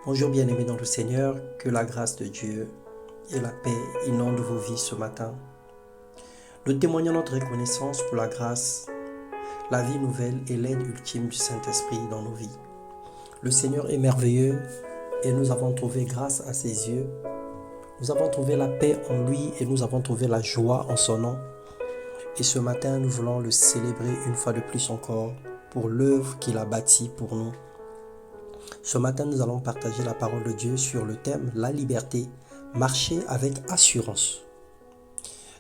Bonjour bien-aimés dans le Seigneur, que la grâce de Dieu et la paix inondent vos vies ce matin. Nous témoignons notre reconnaissance pour la grâce, la vie nouvelle et l'aide ultime du Saint-Esprit dans nos vies. Le Seigneur est merveilleux et nous avons trouvé grâce à ses yeux. Nous avons trouvé la paix en lui et nous avons trouvé la joie en son nom. Et ce matin, nous voulons le célébrer une fois de plus encore pour l'œuvre qu'il a bâtie pour nous. Ce matin, nous allons partager la parole de Dieu sur le thème « La liberté, marcher avec assurance ».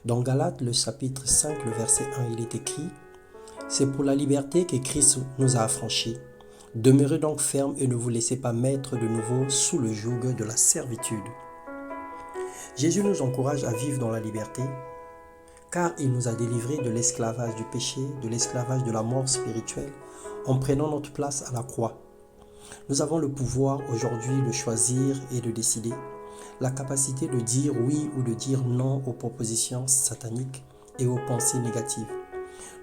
Dans Galates, le chapitre 5, le verset 1, il est écrit « C'est pour la liberté que Christ nous a affranchis. Demeurez donc fermes et ne vous laissez pas mettre de nouveau sous le joug de la servitude. » Jésus nous encourage à vivre dans la liberté, car il nous a délivrés de l'esclavage du péché, de l'esclavage de la mort spirituelle, en prenant notre place à la croix. Nous avons le pouvoir aujourd'hui de choisir et de décider, la capacité de dire oui ou de dire non aux propositions sataniques et aux pensées négatives.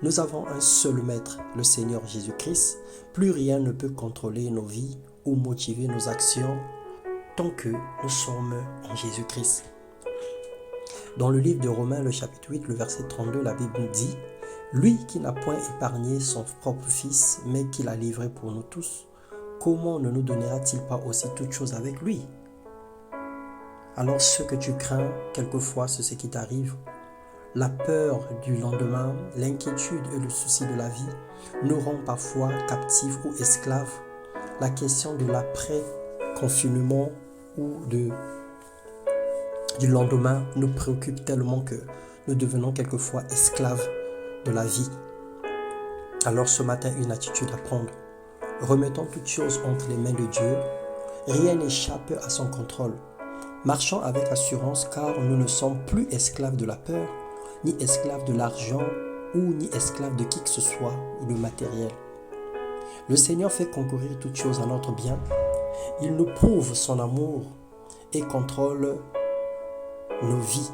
Nous avons un seul maître, le Seigneur Jésus-Christ. Plus rien ne peut contrôler nos vies ou motiver nos actions tant que nous sommes en Jésus-Christ. Dans le livre de Romains, le chapitre 8, le verset 32, la Bible nous dit « Lui qui n'a point épargné son propre Fils, mais qui l'a livré pour nous tous, comment ne nous donnera-t-il pas aussi toutes choses avec lui ?» Alors ce que tu crains, quelquefois, c'est ce qui t'arrive. La peur du lendemain, l'inquiétude et le souci de la vie nous rend parfois captifs ou esclaves. La question de l'après-confinement ou du lendemain nous préoccupe tellement que nous devenons quelquefois esclaves de la vie. Alors ce matin, une attitude à prendre. Remettons toutes choses entre les mains de Dieu. Rien n'échappe à son contrôle. Marchons avec assurance car nous ne sommes plus esclaves de la peur, ni esclaves de l'argent ou ni esclaves de qui que ce soit ou de matériel. Le Seigneur fait concourir toutes choses à notre bien. Il nous prouve son amour et contrôle nos vies.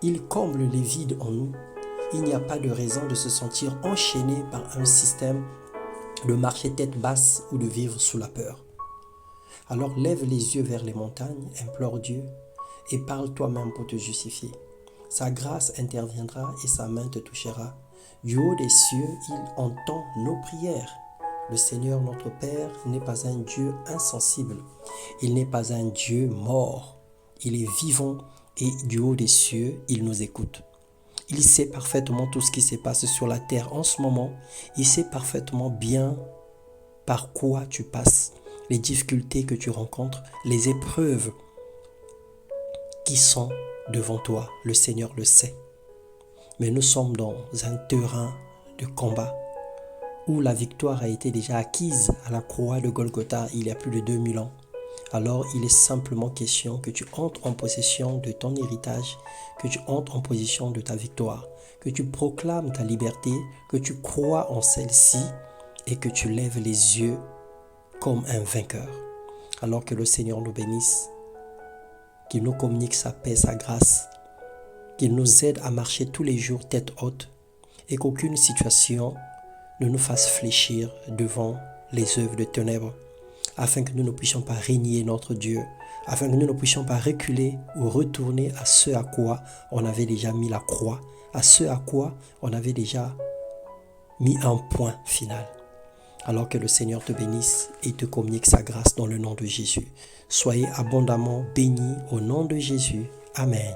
Il comble les vides en nous. Il n'y a pas de raison de se sentir enchaîné par un système, de marcher tête basse ou de vivre sous la peur. Alors lève les yeux vers les montagnes, implore Dieu et parle toi-même pour te justifier. Sa grâce interviendra et sa main te touchera. Du haut des cieux, il entend nos prières. Le Seigneur notre Père n'est pas un Dieu insensible. Il n'est pas un Dieu mort. Il est vivant et du haut des cieux, il nous écoute. Il sait parfaitement tout ce qui se passe sur la terre en ce moment. Il sait parfaitement bien par quoi tu passes, les difficultés que tu rencontres, les épreuves qui sont devant toi. Le Seigneur le sait. Mais nous sommes dans un terrain de combat où la victoire a été déjà acquise à la croix de Golgotha il y a plus de 2000 ans. Alors il est simplement question que tu entres en possession de ton héritage, que tu entres en possession de ta victoire, que tu proclames ta liberté, que tu crois en celle-ci et que tu lèves les yeux comme un vainqueur. Alors que le Seigneur nous bénisse, qu'il nous communique sa paix, sa grâce, qu'il nous aide à marcher tous les jours tête haute et qu'aucune situation ne nous fasse fléchir devant les œuvres de ténèbres, afin que nous ne puissions pas régner notre Dieu, afin que nous ne puissions pas reculer ou retourner à ce à quoi on avait déjà mis la croix, à ce à quoi on avait déjà mis un point final. Alors que le Seigneur te bénisse et te communique sa grâce dans le nom de Jésus. Soyez abondamment bénis au nom de Jésus. Amen.